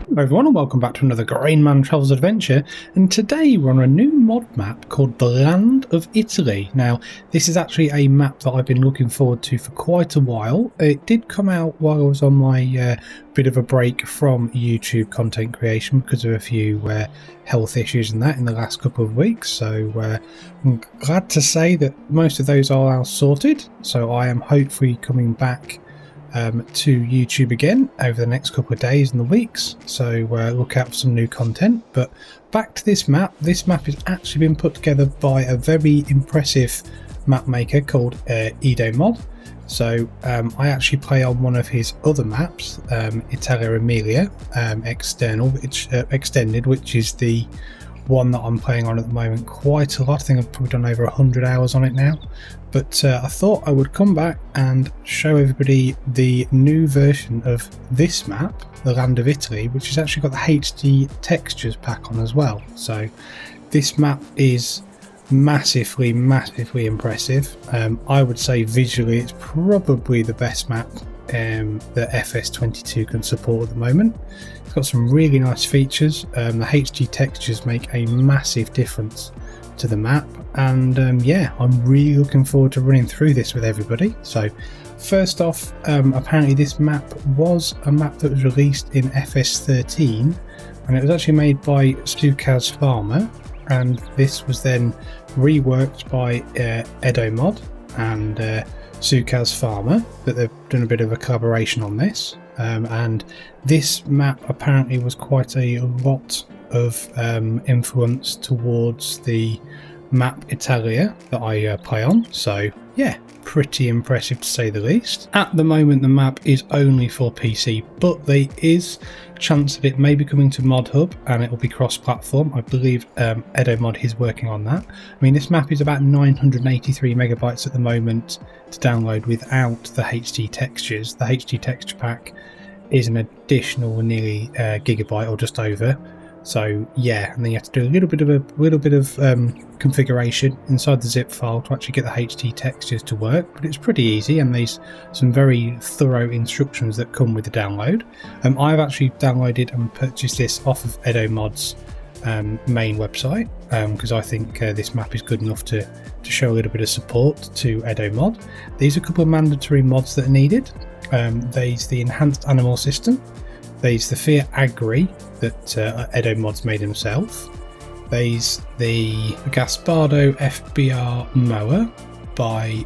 Hello everyone and welcome back to another Grainman Travels Adventure, and today we're on a new mod map called the Land of Italy. Now this is actually a map that I've been looking forward to for quite a while. It did come out while I was on my bit of a break from YouTube content creation because of a few health issues and that in the last couple of weeks, so I'm glad to say that most of those are now sorted, so I am hopefully coming back to YouTube again over the next couple of days and the weeks, so look out for some new content. But back to this map. This map has actually been put together by a very impressive map maker called Adobe Mod. So I actually play on one of his other maps, Italia Emilia Extended, which is the one that I'm playing on at the moment quite a lot. I think I've probably done over 100 hours on it now. But I thought I would come back and show everybody the new version of this map, the Land of Italy, which has actually got the HD textures pack on as well. So this map is massively impressive. I would say visually it's probably the best map that FS22 can support at the moment. It's got some really nice features. The HD textures make a massive difference to the map, and yeah, I'm really looking forward to running through this with everybody. So first off, apparently this map was a map that was released in FS13, and it was actually made by Sukaz Farmer, and this was then reworked by Adobe Mod and Sukaz Farmer, but they've done a bit of a collaboration on this, and this map apparently was quite a lot of influence towards the map Italia that I play on, so yeah, pretty impressive to say the least. At the moment the map is only for PC, but there is chance that it may be coming to Mod Hub and it will be cross-platform. I believe Adobe Mod is working on that. I mean, this map is about 983 megabytes at the moment to download without the HD textures. The HD texture pack is an additional nearly gigabyte or just over. So yeah, and then you have to do a little bit of configuration inside the zip file to actually get the HD textures to work, but it's pretty easy, and there's some very thorough instructions that come with the download. I've actually downloaded and purchased this off of Adobe Mod's main website because I think this map is good enough to show a little bit of support to Adobe Mod. There's a couple of mandatory mods that are needed. There's the enhanced animal system. There's the Fear Agri that Adobe Mod's made himself. There's the Gaspardo FBR mower by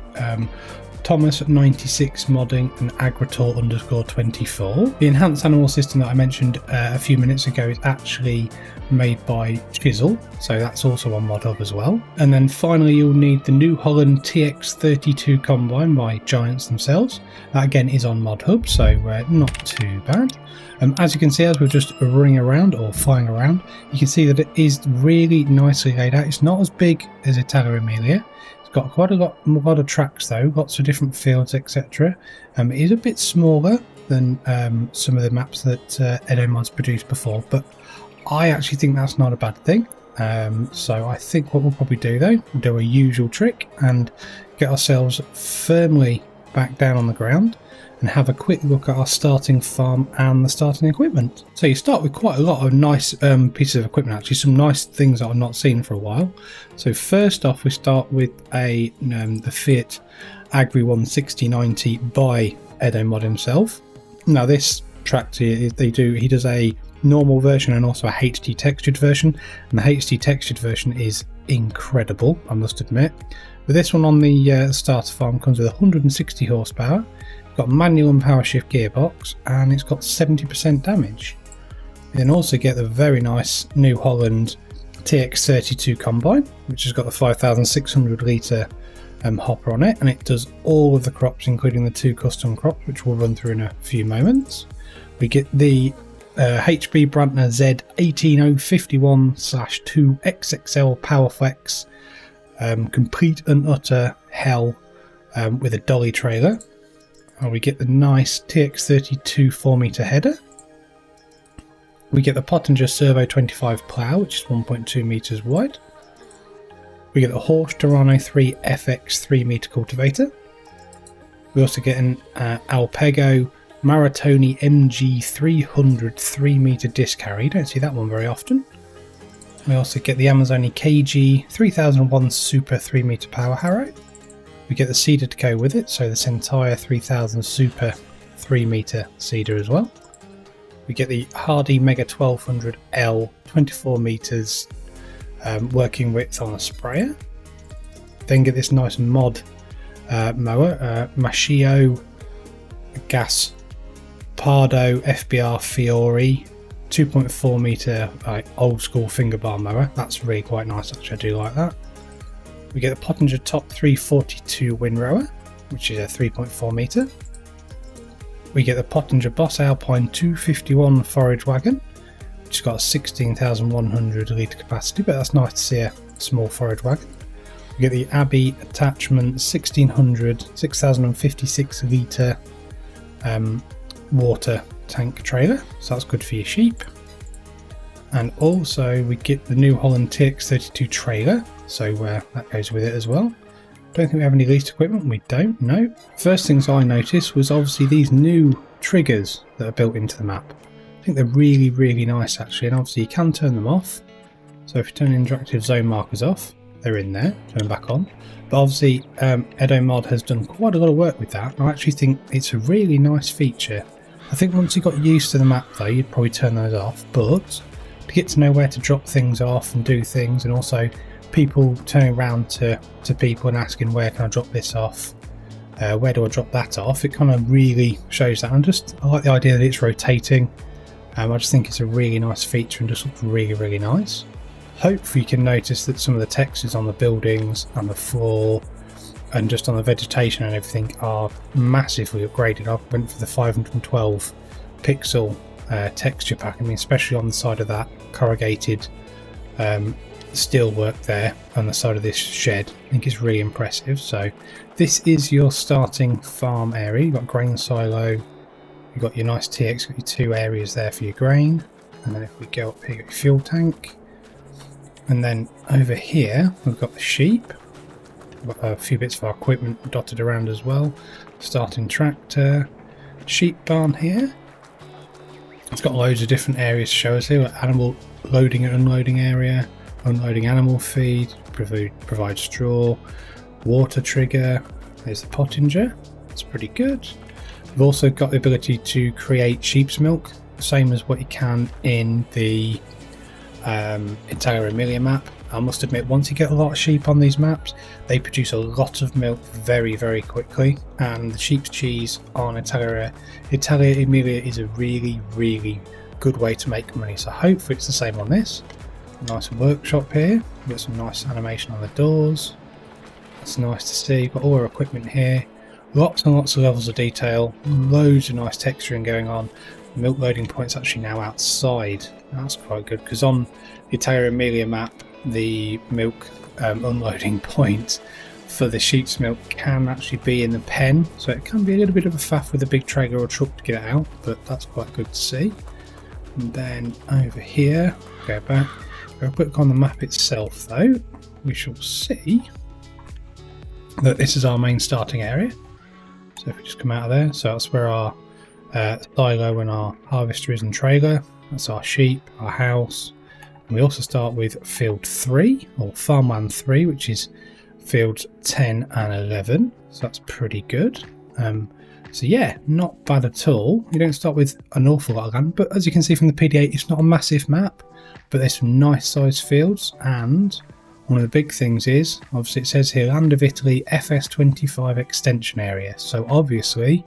Thomas96 Modding and Agritor_24. The enhanced animal system that I mentioned a few minutes ago is actually made by Chisel, so that's also on Mod Hub as well. And then finally you'll need the New Holland TX32 combine by Giants themselves. That again is on Mod Hub, so not too bad. As you can see, as we're just running around or flying around, you can see that it is really nicely laid out. It's not as big as Italia Emilia. It's got quite a lot of tracks though, lots of different fields, etc. It is a bit smaller than some of the maps that Adobe Mod's produced before, but I actually think that's not a bad thing. So I think what we'll probably do though, we'll do a usual trick and get ourselves firmly back down on the ground and have a quick look at our starting farm and the starting equipment. So you start with quite a lot of nice pieces of equipment, actually some nice things that I've not seen for a while. So first off we start with the Fiat Agri 16090 by Adobe Mod himself. Now this tractor, he does a normal version and also a HD textured version, and the HD textured version is incredible, I must admit. But this one on the starter farm comes with 160 horsepower, got manual and power shift gearbox, and it's got 70% damage. You then also get the very nice New Holland TX32 combine, which has got the 5,600 litre hopper on it, and it does all of the crops including the 2 custom crops, which we'll run through in a few moments. We get the HB Brantner Z18051/2 XXL Powerflex complete and utter hell with a dolly trailer. And we get the nice TX32 4-metre header. We get the Pottinger Servo 25 plough, which is 1.2 metres wide. We get the Horsch Torano 3 FX 3-metre cultivator. We also get an Alpego Maratoni MG300 3-meter disc carry. You don't see that one very often. We also get the Amazoni KG 3001 Super 3-meter power harrow. We get the seeder to go with it, so this entire 3000 Super 3-meter seeder as well. We get the Hardy Mega 1200L 24 meters working width on a sprayer. Then get this nice mod mower, Mashio Gas Pardo FBR Fiore 2.4 meter old school finger bar mower. That's really quite nice, actually. I do like that. We get the Pottinger Top 342 windrower, which is a 3.4 meter. We get the Pottinger Boss Alpine 251 forage wagon, which has got a 16,100 litre capacity, but that's nice to see a small forage wagon. We get the Abbey Attachment 6056 litre water tank trailer, so that's good for your sheep. And also we get the New Holland TX32 trailer, so that goes with it as well. Don't think we have any leased equipment. We don't, no. First things I noticed was obviously these new triggers that are built into the map. I think they're really, really nice actually, and obviously you can turn them off. So if you turn interactive zone markers off, they're in there, turn them back on. But obviously Edo Mod has done quite a lot of work with that. I actually think it's a really nice feature. I think once you got used to the map though, you'd probably turn those off, but to get to know where to drop things off and do things, and also people turning around to people and asking where can I drop this off, where do I drop that off, it kind of really shows that. I like the idea that it's rotating. I just think it's a really nice feature and just looks really, really nice. Hopefully you can notice that some of the textures on the buildings and the floor and just on the vegetation and everything are massively upgraded. I went for the 512 pixel texture pack. I mean, especially on the side of that corrugated steel work there on the side of this shed, I think it's really impressive. So this is your starting farm area. You've got grain silo, you've got your nice TX, got your 2 areas there for your grain, and then if we go up here, you've got your fuel tank, and then over here we've got the sheep. We've got a few bits of our equipment dotted around as well. Starting tractor, sheep barn here. It's got loads of different areas to show us here, like animal loading and unloading area, unloading animal feed, provide straw, water trigger. There's the Pottinger, that's pretty good. We've also got the ability to create sheep's milk, same as what you can in the Italia Emilia map. I must admit, once you get a lot of sheep on these maps, they produce a lot of milk very, very quickly, and the sheep's cheese on Italia Emilia is a really, really good way to make money. So hopefully it's the same on this. Nice workshop here. We've got some nice animation on the doors. That's nice to see. Got all our equipment here. Lots and lots of levels of detail. Loads of nice texturing going on. The milk loading point's actually now outside. That's quite good, because on the Italia Emilia map, the milk unloading point for the sheep's milk can actually be in the pen, so it can be a little bit of a faff with a big trailer or truck to get it out, but that's quite good to see. And then over here, go back, go quick on the map itself though, we shall see that this is our main starting area. So if we just come out of there, so that's where our silo and our harvester is and trailer. That's our sheep, our house. And we also start with field 3, or farmland 3, which is fields 10 and 11. So that's pretty good. So yeah, not bad at all. You don't start with an awful lot of land, but as you can see from the PDA, it's not a massive map, but there's some nice sized fields. And one of the big things is, obviously it says here, Land of Italy FS25 extension area. So obviously,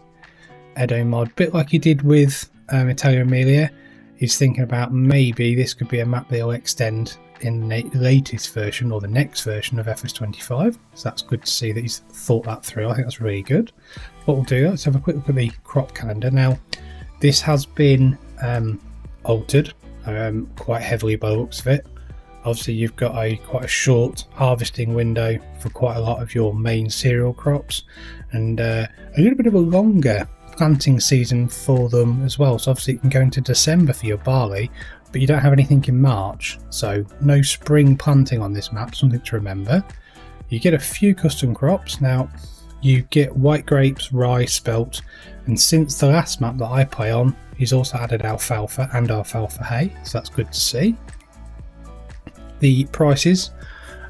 Edo Mod, bit like he did with Italia Emilia, is thinking about maybe this could be a map they'll extend in the latest version or the next version of FS25. So that's good to see that he's thought that through. I think that's really good. What we'll do, let's have a quick look at the crop calendar. Now, this has been altered quite heavily by the looks of it. Obviously, you've got quite a short harvesting window for quite a lot of your main cereal crops, and a little bit of a longer planting season for them as well. So obviously you can go into December for your barley, but you don't have anything in March, so no spring planting on this map, something to remember. You get a few custom crops. Now you get white grapes, rye, spelt, and since the last map that I play on, he's also added alfalfa and alfalfa hay, so that's good to see. The prices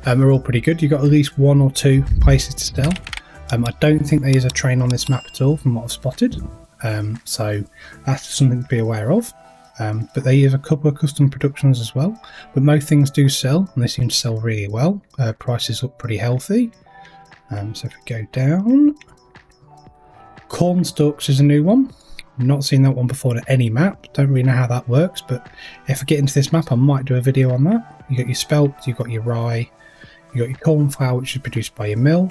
are all pretty good. You've got at least 1 or 2 places to sell. I don't think there is a train on this map at all from what I've spotted, so that's just something to be aware of. But they have a couple of custom productions as well, but most things do sell, and they seem to sell really well. Prices look pretty healthy. So if we go down, corn stalks is a new one. Not seen that one before on any map, don't really know how that works, but if I get into this map I might do a video on that. You got your spelt, you've got your rye, you got your corn flour, which is produced by your mill.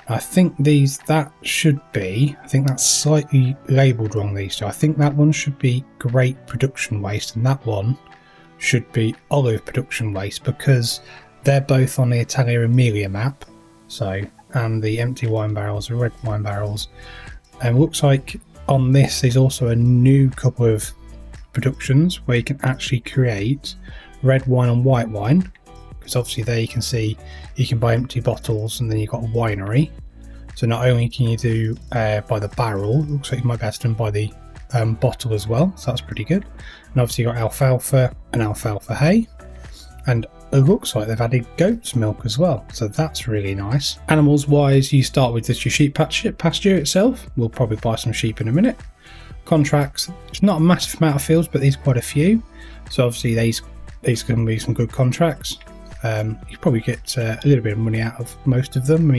I think that should be, I think that's slightly labelled wrong, these two. I think that one should be grape production waste and that one should be olive production waste, because they're both on the Italia Emilia map. So, and the empty wine barrels, the red wine barrels. And looks like on this there's also a new couple of productions where you can actually create red wine and white wine, because obviously there you can see you can buy empty bottles and then you've got a winery. So not only can you do by the barrel, it looks like you might be able to do by the bottle as well, so that's pretty good. And obviously you've got alfalfa and alfalfa hay, and it looks like they've added goat's milk as well, so that's really nice. Animals wise, you start with just your sheep pasture itself. We'll probably buy some sheep in a minute. Contracts, it's not a massive amount of fields, but there's quite a few, so obviously these can be some good contracts. You probably get a little bit of money out of most of them.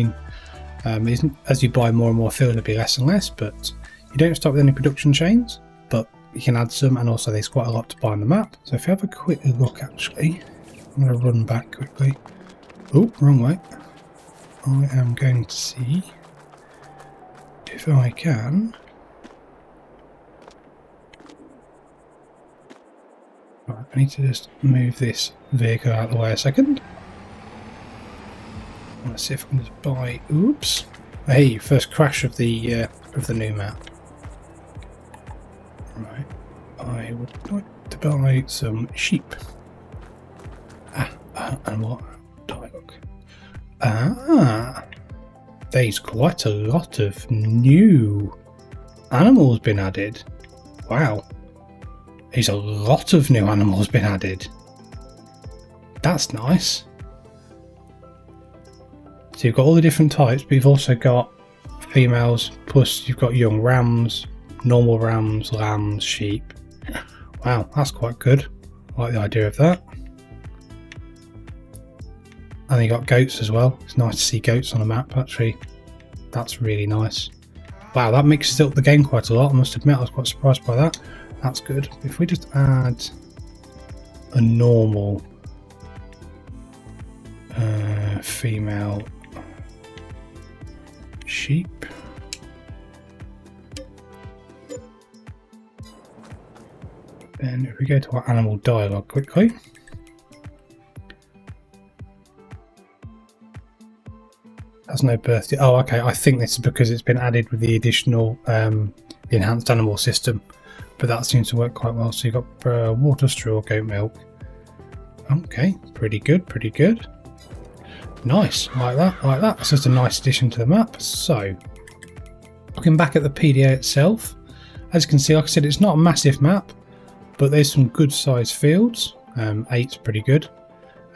I mean, as you buy more and more fields, it'll be less and less, but you don't start with any production chains, but you can add some, and also there's quite a lot to buy on the map. So if you have a quick look, actually, I'm going to run back quickly. Oh, wrong way. I am going to see if I can. Right, I need to just move this vehicle out of the way a second. Let's see if I can just buy. Oops! Hey, first crash of the new map. Right, I would like to buy some sheep. And what? Dialogue. There's quite a lot of new animals been added. Wow. There's a lot of new animals been added. That's nice. So you've got all the different types, but you've also got females, plus you've got young rams, normal rams, lambs, sheep. Wow, that's quite good. I like the idea of that. And you got goats as well. It's nice to see goats on a map, actually. That's really nice. Wow, that mixes up the game quite a lot. I must admit, I was quite surprised by that. That's good. If we just add a normal female sheep. Then if we go to our animal dialogue quickly. Has no birthday. Oh, okay. I think this is because it's been added with the additional the enhanced animal system, but that seems to work quite well. So you've got water, straw, goat milk. Okay, pretty good, pretty good. Nice, like that, like that. It's just a nice addition to the map. So, looking back at the PDA itself, as you can see, like I said, it's not a massive map, but there's some good sized fields. 8's pretty good.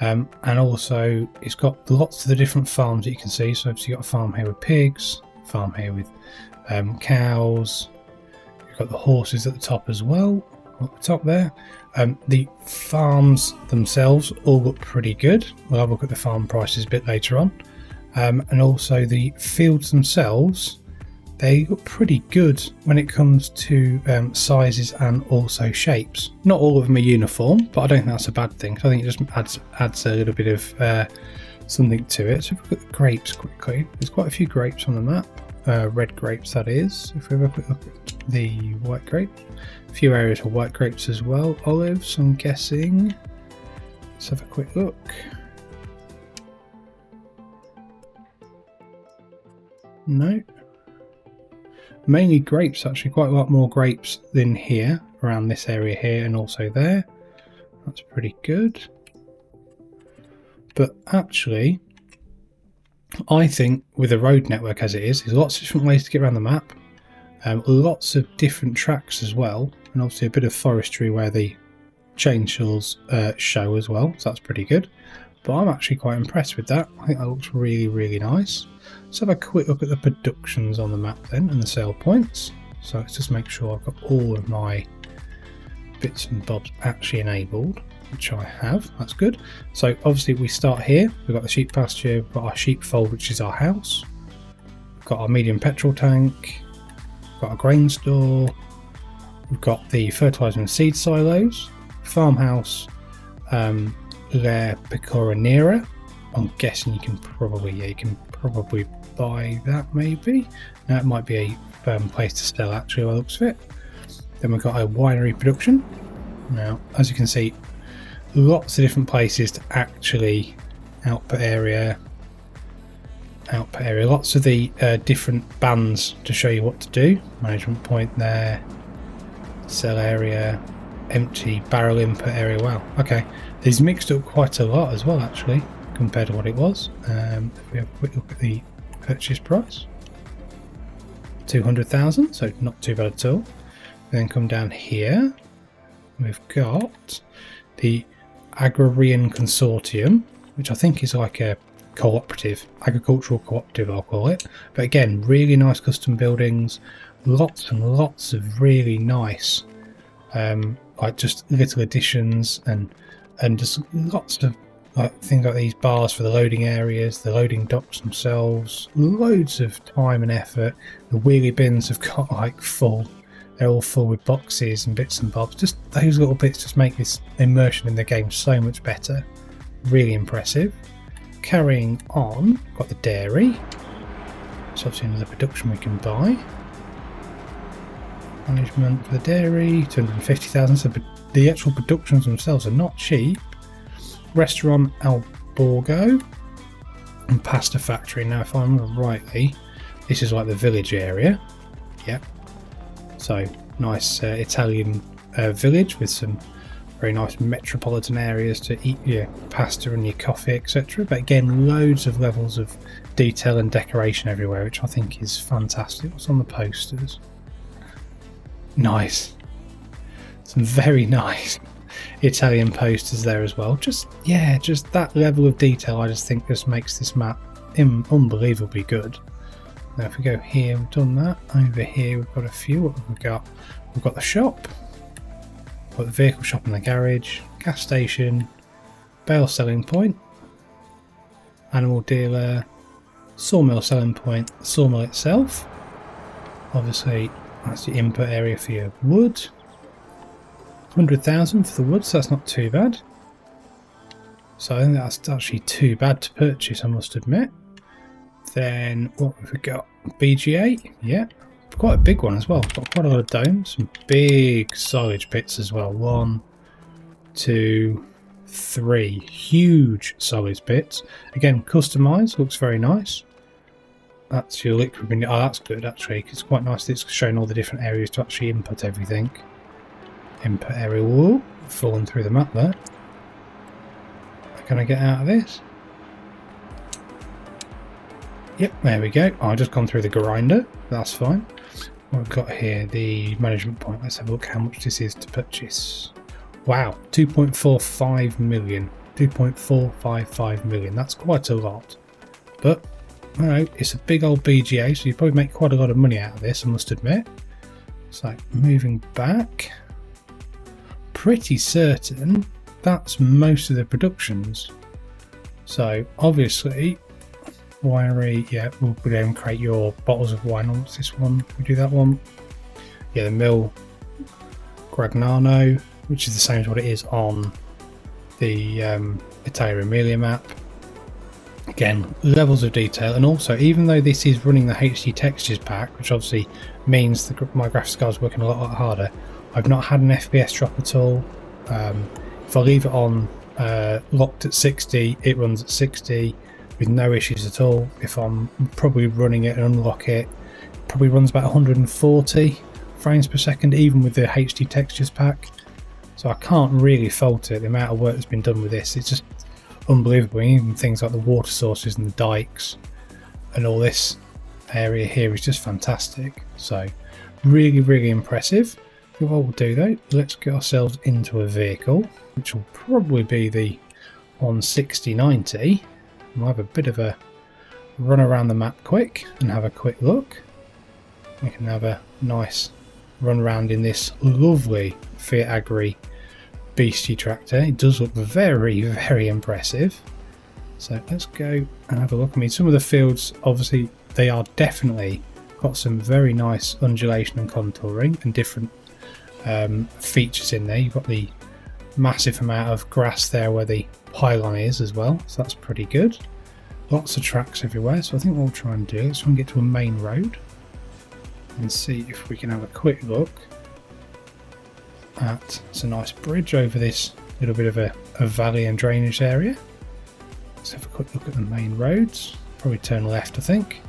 And also it's got lots of the different farms that you can see. So obviously you've got a farm here with pigs, farm here with cows. You've got the horses at the top as well, up the top there. The farms themselves all look pretty good. We'll have a look at the farm prices a bit later on. And also the fields themselves, they look pretty good when it comes to sizes and also shapes. Not all of them are uniform, but I don't think that's a bad thing. I think it just adds a little bit of something to it. So if we look at the grapes quickly, there's quite a few grapes on the map. Red grapes, that is. If we have a quick look at the white grape, a few areas of white grapes as well. Olives, I'm guessing. Let's have a quick look. No. Mainly grapes, actually. Quite a lot more grapes than here, around this area here and also there. That's pretty good. But actually, I think with a road network as it is, there's lots of different ways to get around the map. Lots of different tracks as well, and obviously a bit of forestry where the chainsaws show as well, so that's pretty good. But I'm actually quite impressed with that. I think that looks really, really nice. Let's have a quick look at the productions on the map then, and the sale points. So let's just make sure I've got all of my bits and bobs actually enabled, which I have. That's good. So obviously we start here. We've got the sheep pasture, we've got our sheepfold, which is our house. We've got our medium petrol tank, we've got our grain store, we've got the fertiliser and seed silos, farmhouse, La Pecorinera. I'm guessing you can probably buy that maybe. Now it might be a place to sell actually by the looks of it. Then we've got a winery production. Now as you can see, lots of different places to actually output area, lots of the different bands to show you what to do. Management point there, sell area, empty barrel input area. Wow, okay, these mixed up quite a lot as well actually compared to what it was. If we have a quick look at the purchase price, 200,000, so not too bad at all. Then come down here, we've got the Agrarian Consortium, which I think is like a cooperative, agricultural cooperative I'll call it. But again, really nice custom buildings, lots and lots of really nice like just little additions, and just lots of like things like these bars for the loading areas, the loading docks themselves, loads of time and effort. The wheelie bins have got like full, they're all full with boxes and bits and bobs. Just those little bits just make this immersion in the game so much better. Really impressive. Carrying on, got the dairy. It's obviously another production we can buy. Management for the dairy, 250,000. So the actual productions themselves are not cheap. Restaurant Al Borgo and pasta factory. Now if I remember rightly, this is like the village area. Yep. So nice Italian village with some very nice metropolitan areas to eat your pasta and your coffee, etc. But again, loads of levels of detail and decoration everywhere, which I think is fantastic. What's on the posters? Nice. Some very nice Italian posters there as well. Just that level of detail I just think just makes this map unbelievably good. Now if we go here, we've done that. Over here we've got a few. What have we got? We've got the shop, we've got the vehicle shop and the garage, gas station, bale selling point, animal dealer, sawmill selling point, sawmill itself. Obviously that's the input area for your wood. 100,000 for the wood, so that's not too bad. So I think that's actually too bad to purchase, I must admit. Then what have we got? BGA, yeah, quite a big one as well. Got quite a lot of domes, some big silage pits as well. 1, 2, 3 huge silage pits. Again, customized, looks very nice. That's your liquid. Oh, that's good actually. It's quite nice that it's showing all the different areas to actually input everything. Input area, whoa, falling through the map there. Can I get out of this? Yep, there we go. Oh, I've just gone through the grinder. That's fine. What we've got here, the management point. Let's have a look how much this is to purchase. Wow, 2.45 million. 2.455 million. That's quite a lot. But, you know, it's a big old BGA, so you probably make quite a lot of money out of this, I must admit. So, moving back. Pretty certain that's most of the productions. So obviously winery, yeah, we'll go down and create your bottles of wine. What's this one? We do that one. Yeah, the Mill Gragnano, which is the same as what it is on the Italia Emilia map. Again, levels of detail, and also even though this is running the HD textures pack, which obviously means my graphics card's working a lot harder, I've not had an FPS drop at all. If I leave it on locked at 60, it runs at 60 with no issues at all. If I'm probably running it and unlock it, probably runs about 140 frames per second, even with the HD textures pack. So I can't really fault it. The amount of work that's been done with this, it's just unbelievable. Even things like the water sources and the dikes, and all this area here is just fantastic. So really impressive. What we'll do though, let's get ourselves into a vehicle, which will probably be the 160/90. We'll have a bit of a run around the map quick and have a quick look. We can have a nice run around in this lovely Fiat Agri beastie tractor. It does look very impressive. So let's go and have a look. I mean, some of the fields, obviously, they are definitely got some very nice undulation and contouring and different features in there. You've got the massive amount of grass there where the pylon is as well, so that's pretty good. Lots of tracks everywhere, so I think what we'll try and do is try and get to a main road and see if we can have a quick look at, it's a nice bridge over this little bit of a valley and drainage area. Let's have a quick look at the main roads. Probably turn left, I think.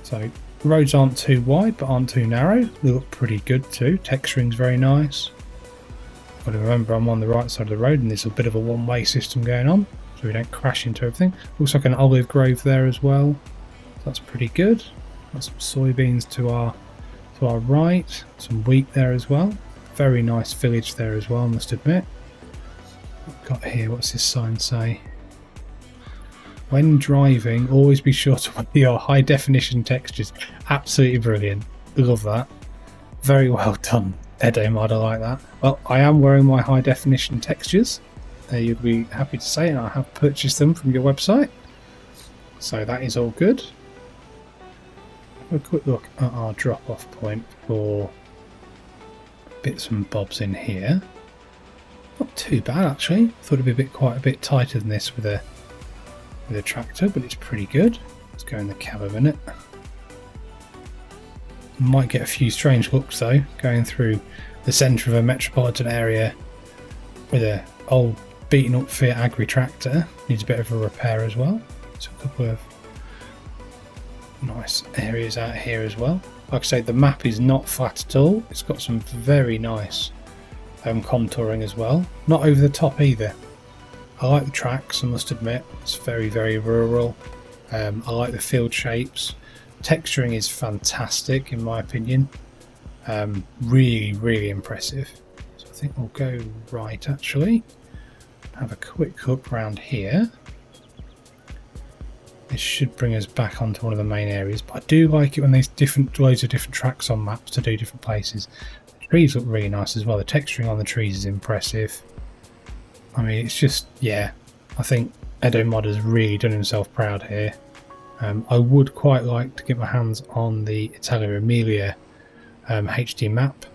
So roads aren't too wide but aren't too narrow. They look pretty good too. Texturing's very nice. Got to remember I'm on the right side of the road and there's a bit of a one-way system going on, so we don't crash into everything. Looks like an olive grove there as well. That's pretty good. Got some soybeans to our right. Some wheat there as well. Very nice village there as well, I must admit. Got here, what's this sign say? When driving, always be sure to wear your high definition textures. Absolutely brilliant. Love that. Very well done, Edo Mod, I like that. Well, I am wearing my high definition textures. You'll be happy to say, and I have purchased them from your website. So that is all good. Have a quick look at our drop off point for bits and bobs in here. Not too bad actually. Thought it'd be quite a bit tighter than this with a tractor, but it's pretty good. Let's go in the cab a minute. Might get a few strange looks though, going through the centre of a metropolitan area with a old beaten up Fiat Agri tractor. Needs a bit of a repair as well. So a couple of nice areas out here as well. Like I say, the map is not flat at all. It's got some very nice contouring as well. Not over the top either. I like the tracks, I must admit. It's very rural. I like the field shapes. Texturing is fantastic in my opinion. Really impressive. So I think we'll go right actually. Have a quick look around here. This should bring us back onto one of the main areas, but I do like it when there's loads of different tracks on maps to do different places. The trees look really nice as well. The texturing on the trees is impressive. I mean, it's just, yeah, I think Edo Mod has really done himself proud here. I would quite like to get my hands on the Italia Emilia HD map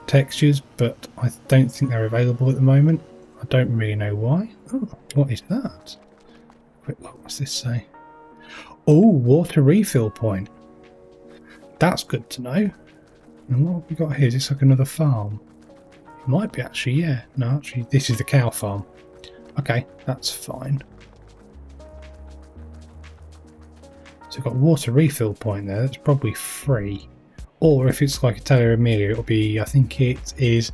textures, but I don't think they're available at the moment. I don't really know why. Oh, what is that? Quick look, what's this say? Oh, water refill point. That's good to know. And what have we got here? Is this like another farm? It might be actually, yeah. No, actually, this is the cow farm. Okay, that's fine. So we've got water refill point there. That's probably free. Or if it's like Italia Emilia, it'll be, I think it is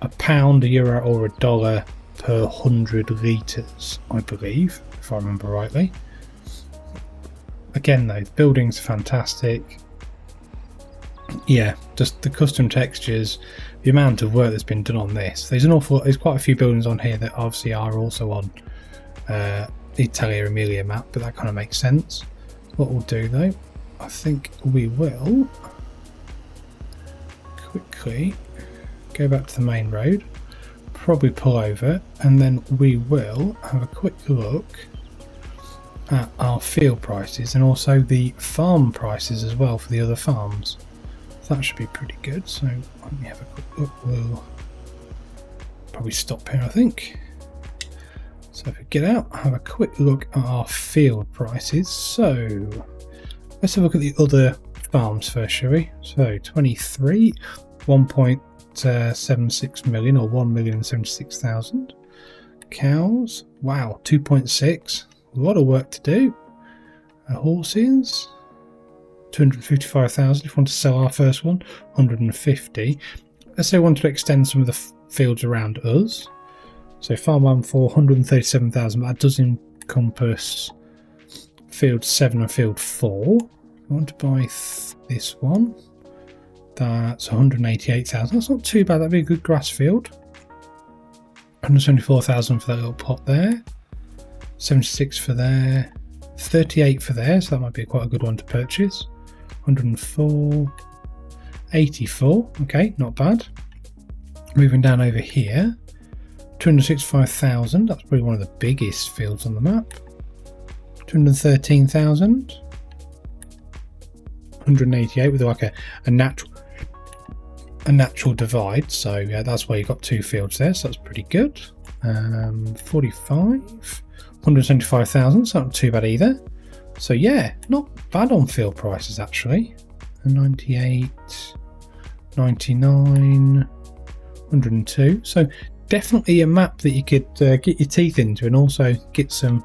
£1, €1 or $1 per 100 litres, I believe, if I remember rightly. Again though, the building's fantastic. Yeah, just the custom textures, the amount of work that's been done on this. There's quite a few buildings on here that obviously are also on the Italia Emilia map, but that kind of makes sense. What we'll do though, I think we will quickly go back to the main road, probably pull over, and then we will have a quick look at our field prices and also the farm prices as well for the other farms. That should be pretty good. So let me have a quick look. We'll probably stop here, I think. So if we get out, have a quick look at our field prices. So let's have a look at the other farms first, shall we? So 23, 1.76 million or 1,076,000. Cows, wow, 2.6. A lot of work to do. Horses, 255,000 if we want to sell our first one. 150. Let's say we want to extend some of the fields around us. So farm 1 for 137,000, but that does encompass field 7 and field 4. I want to buy this one. That's 188,000. That's not too bad. That'd be a good grass field. 174,000 for that little plot there. 76 for there. 38 for there, so that might be quite a good one to purchase. 104. 84. Okay, not bad. Moving down over here. 265,000. That's probably one of the biggest fields on the map. 213,000. 188 with like a natural divide, so yeah, that's why you've got 2 fields there, so that's pretty good. 45, 175,000, so not too bad either. So yeah, not bad on field prices actually. 98, 99, 102. So definitely a map that you could get your teeth into, and also get some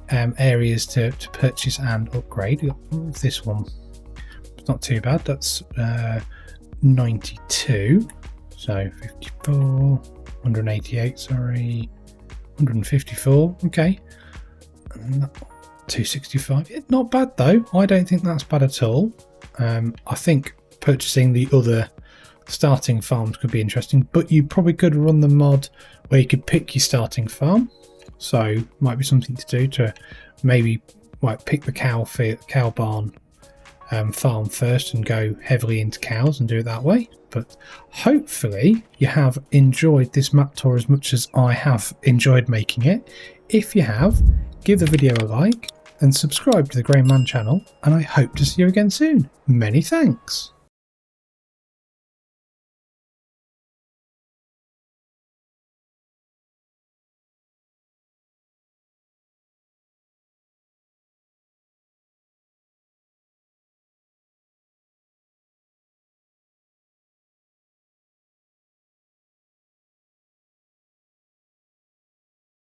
areas to purchase and upgrade. This one, it's not too bad. That's 92, so 54, 188, sorry, 154, okay, 265, yeah, not bad though. I don't think that's bad at all. I think purchasing the other starting farms could be interesting, but you probably could run the mod where you could pick your starting farm, so might be something to do to maybe pick the cow barn farm first and go heavily into cows and do it that way. But hopefully you have enjoyed this map tour as much as I have enjoyed making it. If you have, give the video a like and subscribe to the Grainman channel, and I hope to see you again soon. Many thanks.